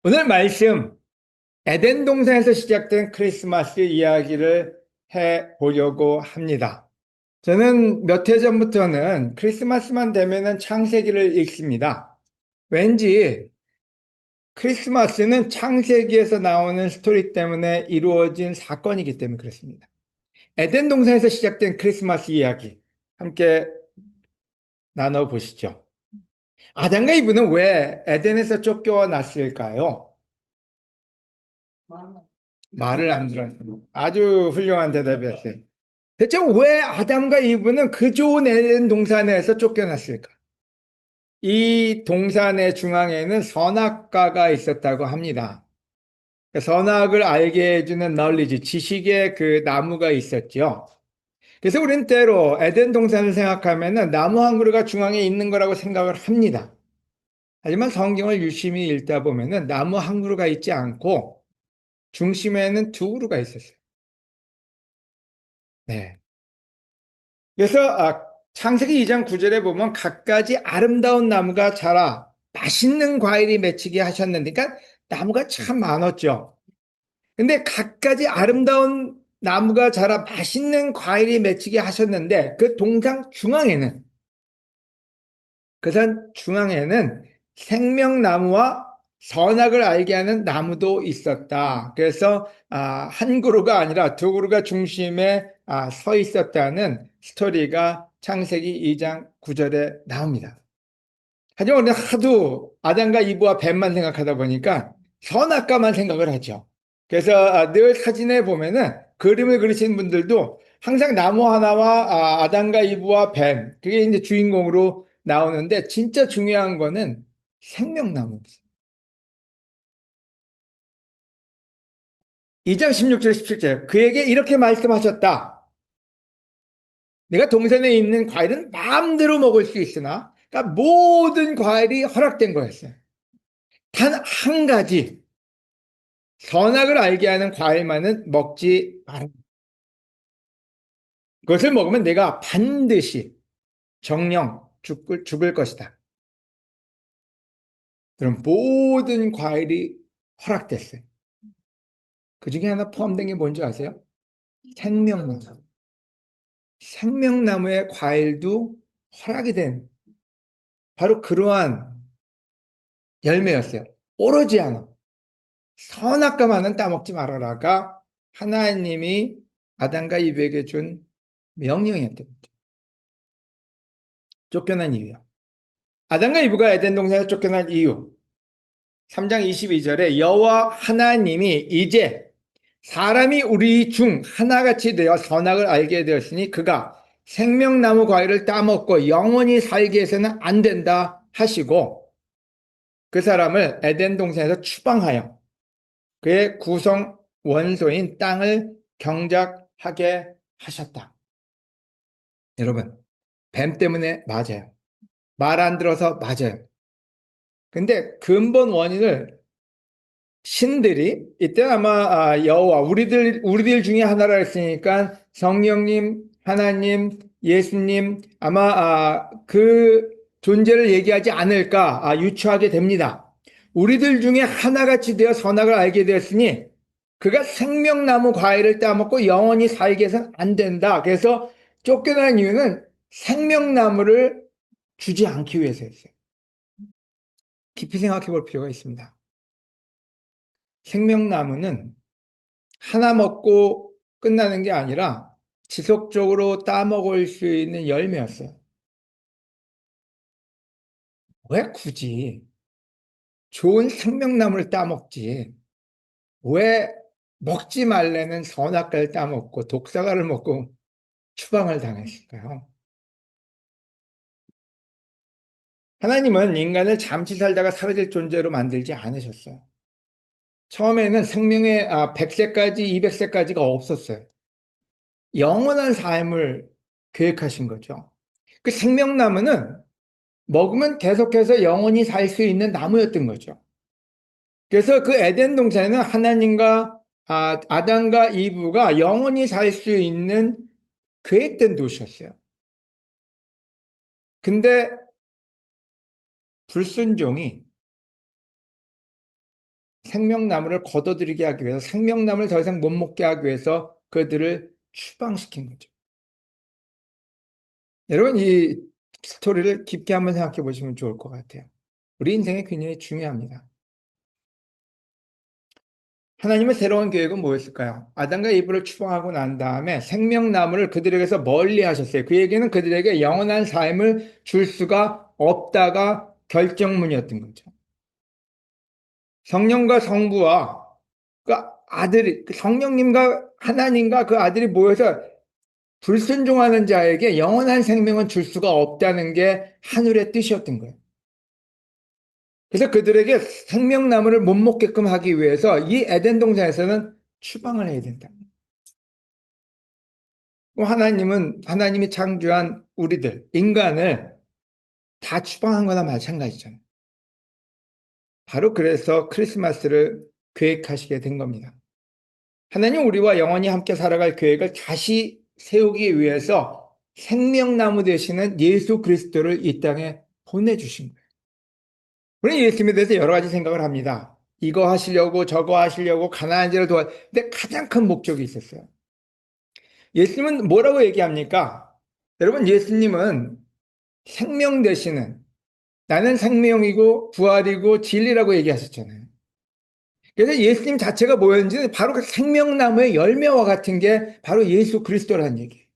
오늘 말씀, 에덴 동산에서 시작된 크리스마스 이야기를 해 보려고 합니다. 저는 몇 해 전부터는 크리스마스만 되면은 창세기를 읽습니다. 왠지 크리스마스는 창세기에서 나오는 스토리 때문에 이루어진 사건이기 때문에 그렇습니다. 에덴 동산에서 시작된 크리스마스 이야기 함께 나눠보시죠. 아담과 이브는 왜 에덴에서 쫓겨났을까요? 말을 안 들었어요. 아주 훌륭한 대답이었어요. 대체 왜 아담과 이브는 그 좋은 에덴 동산에서 쫓겨났을까? 이 동산의 중앙에는 선악과가 있었다고 합니다. 선악을 알게 해주는 널리지, 지식의 그 나무가 있었죠. 그래서 우리는 때로 에덴 동산을 생각하면 나무 한 그루가 중앙에 있는 거라고 생각을 합니다. 하지만 성경을 유심히 읽다 보면 나무 한 그루가 있지 않고 중심에는 두 그루가 있었어요. 네. 그래서 창세기 2장 9절에 보면 갖가지 아름다운 나무가 자라 맛있는 과일이 맺히게 하셨는데, 그러니까 나무가 참 많았죠. 근데 갖가지 아름다운 나무가 자라 맛있는 과일이 맺히게 하셨는데 그 동상 중앙에는, 그 산 중앙에는 생명나무와 선악을 알게 하는 나무도 있었다. 그래서 한 그루가 아니라 두 그루가 중심에 서 있었다는 스토리가 창세기 2장 9절에 나옵니다. 하지만 우리는 하도 아담과 이브와 뱀만 생각하다 보니까 선악과만 생각을 하죠. 그래서 늘 사진에 보면은 그림을 그리신 분들도 항상 나무 하나와 아담과 이브와 뱀, 그게 이제 주인공으로 나오는데, 진짜 중요한 거는 생명나무입니다. 2장 16절 17절, 그에게 이렇게 말씀하셨다. 내가 동산에 있는 과일은 마음대로 먹을 수 있으나, 그러니까 모든 과일이 허락된 거였어요. 단 한 가지, 선악을 알게 하는 과일만은 먹지 마라. 그것을 먹으면 내가 반드시 정령 죽을 것이다. 그럼 모든 과일이 허락됐어요. 그 중에 하나 포함된 게 뭔지 아세요? 생명나무. 생명나무의 과일도 허락이 된 바로 그러한 열매였어요. 오로지 하나. 선악과만은 따먹지 말아라가 하나님이 아담과 이브에게 준 명령이었던 거죠. 쫓겨난 이유요. 아담과 이브가 에덴 동산에서 쫓겨난 이유. 3장 22절에 여호와 하나님이 이제 사람이 우리 중 하나같이 되어 선악을 알게 되었으니 그가 생명나무 과일을 따먹고 영원히 살게 해서는 안 된다 하시고, 그 사람을 에덴 동산에서 추방하여 그의 구성 원소인 땅을 경작하게 하셨다. 여러분, 뱀 때문에 맞아요. 말 안 들어서 맞아요. 근데 근본 원인을 신들이, 이때 아마 여호와, 우리들 중에 하나라 했으니까 성령님, 하나님, 예수님, 아마 그 존재를 얘기하지 않을까 유추하게 됩니다. 우리들 중에 하나같이 되어 선악을 알게 되었으니 그가 생명나무 과일을 따먹고 영원히 살게 해서는 안 된다. 그래서 쫓겨난 이유는 생명나무를 주지 않기 위해서였어요. 깊이 생각해 볼 필요가 있습니다. 생명나무는 하나 먹고 끝나는 게 아니라 지속적으로 따먹을 수 있는 열매였어요. 왜 굳이 좋은 생명나무를 따먹지? 왜 먹지 말라는 선악과를 따먹고 독사과를 먹고 추방을 당했을까요? 하나님은 인간을 잠시 살다가 사라질 존재로 만들지 않으셨어요. 처음에는 생명의 100세까지, 200세까지가 없었어요. 영원한 삶을 계획하신 거죠. 그 생명나무는 먹으면 계속해서 영원히 살 수 있는 나무였던 거죠. 그래서 그 에덴 동산에는 하나님과 아담과 이브가 영원히 살 수 있는 계획된 도시였어요. 근데 불순종이 생명나무를 거둬들이게 하기 위해서, 생명나무를 더 이상 못 먹게 하기 위해서 그들을 추방시킨 거죠. 여러분, 이 스토리를 깊게 한번 생각해 보시면 좋을 것 같아요. 우리 인생에 굉장히 중요합니다. 하나님의 새로운 계획은 뭐였을까요? 아담과 이브를 추방하고 난 다음에 생명나무를 그들에게서 멀리 하셨어요. 그 얘기는 그들에게 영원한 삶을 줄 수가 없다가 결정문이었던 거죠. 성령과 성부와 그 아들이, 성령님과 하나님과 그 아들이 모여서 불순종하는 자에게 영원한 생명은 줄 수가 없다는 게 하늘의 뜻이었던 거예요. 그래서 그들에게 생명나무를 못 먹게끔 하기 위해서 이 에덴 동산에서는 추방을 해야 된다. 하나님이 창조한 우리들, 인간을 다 추방한 거나 마찬가지잖아요. 바로 그래서 크리스마스를 계획하시게 된 겁니다. 하나님 우리와 영원히 함께 살아갈 계획을 다시 세우기 위해서 생명나무 되시는 예수 그리스도를 이 땅에 보내주신 거예요. 우리는 예수님에 대해서 여러 가지 생각을 합니다. 이거 하시려고 저거 하시려고 가난한 자를 도와. 근데 가장 큰 목적이 있었어요. 예수님은 뭐라고 얘기합니까? 여러분, 예수님은 생명 되시는, 나는 생명이고 부활이고 진리라고 얘기하셨잖아요. 그래서 예수님 자체가 뭐였는지 바로 그 생명나무의 열매와 같은 게 바로 예수 그리스도라는 얘기예요.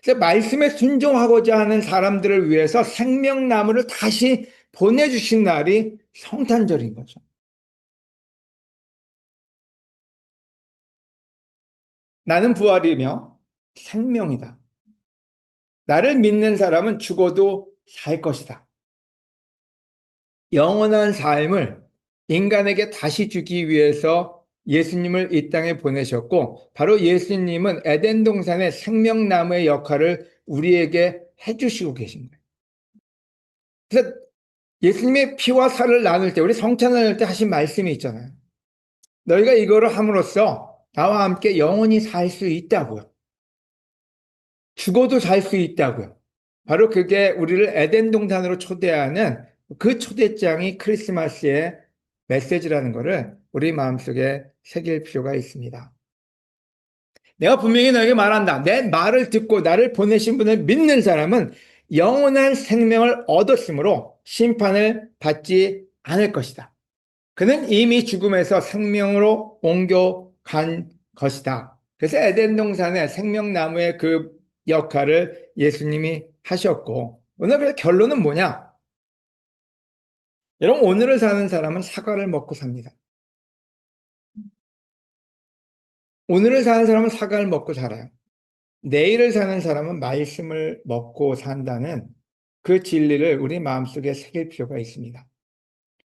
그래서 말씀에 순종하고자 하는 사람들을 위해서 생명나무를 다시 보내주신 날이 성탄절인 거죠. 나는 부활이며 생명이다. 나를 믿는 사람은 죽어도 살 것이다. 영원한 삶을 인간에게 다시 주기 위해서 예수님을 이 땅에 보내셨고, 바로 예수님은 에덴 동산의 생명나무의 역할을 우리에게 해주시고 계신 거예요. 그래서 예수님의 피와 살을 나눌 때, 우리 성찬을 나눌 때 하신 말씀이 있잖아요. 너희가 이거를 함으로써 나와 함께 영원히 살 수 있다고요. 죽어도 살 수 있다고요. 바로 그게 우리를 에덴 동산으로 초대하는 그 초대장이 크리스마스의 메시지라는 것을 우리 마음속에 새길 필요가 있습니다. 내가 분명히 너에게 말한다. 내 말을 듣고 나를 보내신 분을 믿는 사람은 영원한 생명을 얻었으므로 심판을 받지 않을 것이다. 그는 이미 죽음에서 생명으로 옮겨간 것이다. 그래서 에덴 동산의 생명나무의 그 역할을 예수님이 하셨고, 오늘 그래서 결론은 뭐냐? 여러분, 오늘을 사는 사람은 사과를 먹고 삽니다. 오늘을 사는 사람은 사과를 먹고 살아요. 내일을 사는 사람은 말씀을 먹고 산다는 그 진리를 우리 마음속에 새길 필요가 있습니다.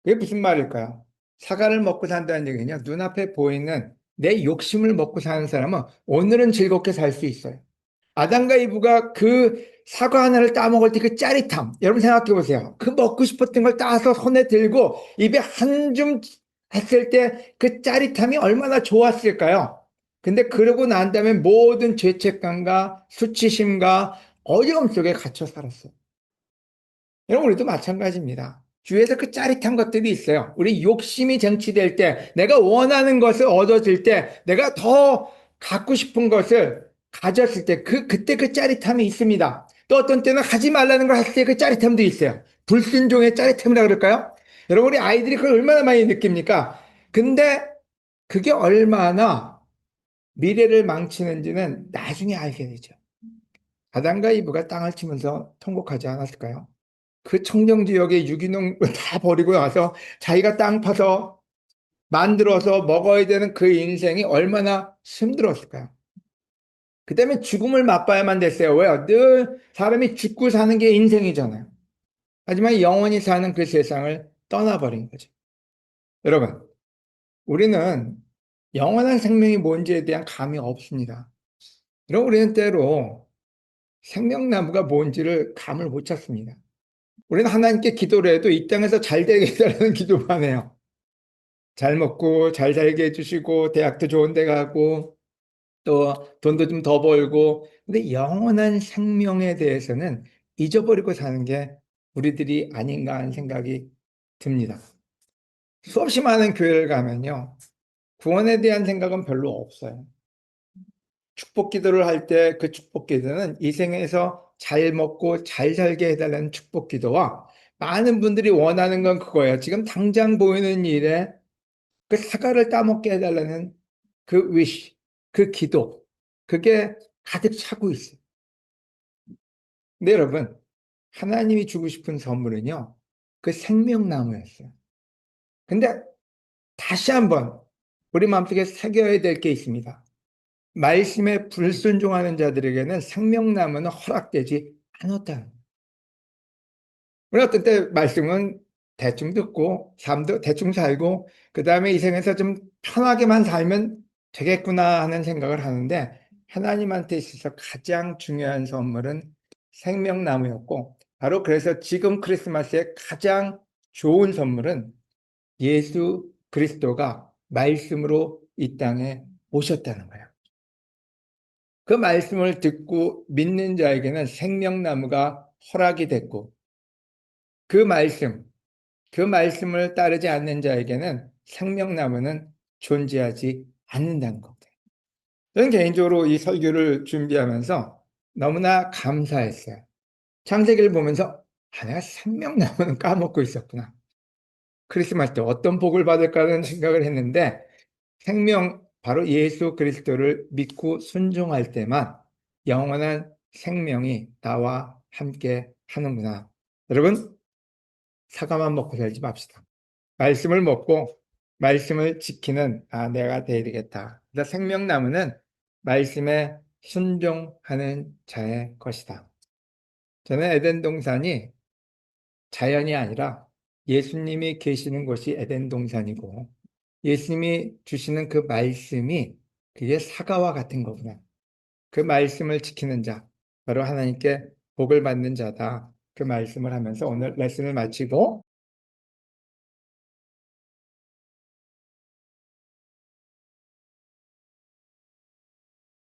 그게 무슨 말일까요? 사과를 먹고 산다는 얘기는요, 눈앞에 보이는 내 욕심을 먹고 사는 사람은 오늘은 즐겁게 살 수 있어요. 아담과 이브가 그 사과 하나를 따먹을 때 그 짜릿함, 여러분 생각해 보세요. 그 먹고 싶었던 걸 따서 손에 들고 입에 한 줌 했을 때 그 짜릿함이 얼마나 좋았을까요? 근데 그러고 난 다음에 모든 죄책감과 수치심과 어려움 속에 갇혀 살았어요. 여러분, 우리도 마찬가지입니다. 주위에서 그 짜릿한 것들이 있어요. 우리 욕심이 쟁취될 때, 내가 원하는 것을 얻어질 때, 내가 더 갖고 싶은 것을 가졌을 때, 그때 그 짜릿함이 있습니다. 또 어떤 때는 하지 말라는 걸 했을 때 그 짜릿함도 있어요. 불순종의 짜릿함이라 그럴까요? 여러분, 우리 아이들이 그걸 얼마나 많이 느낍니까? 근데 그게 얼마나 미래를 망치는지는 나중에 알게 되죠. 아담과 이브가 땅을 치면서 통곡하지 않았을까요? 그 청정지역에 유기농 다 버리고 와서 자기가 땅 파서 만들어서 먹어야 되는 그 인생이 얼마나 힘들었을까요? 그 때문에 죽음을 맛봐야만 됐어요. 왜요? 늘 사람이 죽고 사는 게 인생이잖아요. 하지만 영원히 사는 그 세상을 떠나버린 거죠. 여러분, 우리는 영원한 생명이 뭔지에 대한 감이 없습니다. 그럼 우리는 때로 생명나무가 뭔지를 감을 못 찾습니다. 우리는 하나님께 기도를 해도 이 땅에서 잘 되게 해달라는 기도만 해요. 잘 먹고 잘 살게 해주시고 대학도 좋은 데 가고 또 돈도 좀 더 벌고, 근데 영원한 생명에 대해서는 잊어버리고 사는 게 우리들이 아닌가 하는 생각이 듭니다. 수없이 많은 교회를 가면요. 구원에 대한 생각은 별로 없어요. 축복 기도를 할 때 그 축복 기도는 이 생에서 잘 먹고 잘 살게 해달라는 축복 기도와 많은 분들이 원하는 건 그거예요. 지금 당장 보이는 일에 그 사과를 따먹게 해달라는 그 wish, 그 기도, 그게 가득 차고 있어요. 근데 여러분, 하나님이 주고 싶은 선물은요, 그 생명나무였어요. 근데 다시 한번 우리 마음속에 새겨야 될 게 있습니다. 말씀에 불순종하는 자들에게는 생명나무는 허락되지 않았다. 우리 어떤 때 말씀은 대충 듣고 삶도 대충 살고 그 다음에 이 생에서 좀 편하게만 살면 되겠구나 하는 생각을 하는데 하나님한테 있어서 가장 중요한 선물은 생명나무였고 바로 그래서 지금 크리스마스의 가장 좋은 선물은 예수 그리스도가 말씀으로 이 땅에 오셨다는 거예요. 그 말씀을 듣고 믿는 자에게는 생명나무가 허락이 됐고 그 말씀, 그 말씀을 따르지 않는 자에게는 생명나무는 존재하지 않는다는 겁니다. 저는 개인적으로 이 설교를 준비하면서 너무나 감사했어요. 창세기를 보면서 내가 생명나무는 까먹고 있었구나. 크리스마스 때 어떤 복을 받을까라는 생각을 했는데 생명, 바로 예수 그리스도를 믿고 순종할 때만 영원한 생명이 나와 함께 하는구나. 여러분, 사과만 먹고 살지 맙시다. 말씀을 먹고 말씀을 지키는 내가 되어야 되겠다. 그래서 생명나무는 말씀에 순종하는 자의 것이다. 저는 에덴 동산이 자연이 아니라 예수님이 계시는 곳이 에덴 동산이고 예수님이 주시는 그 말씀이 그게 사과와 같은 거구나. 그 말씀을 지키는 자, 바로 하나님께 복을 받는 자다. 그 말씀을 하면서 오늘 레슨을 마치고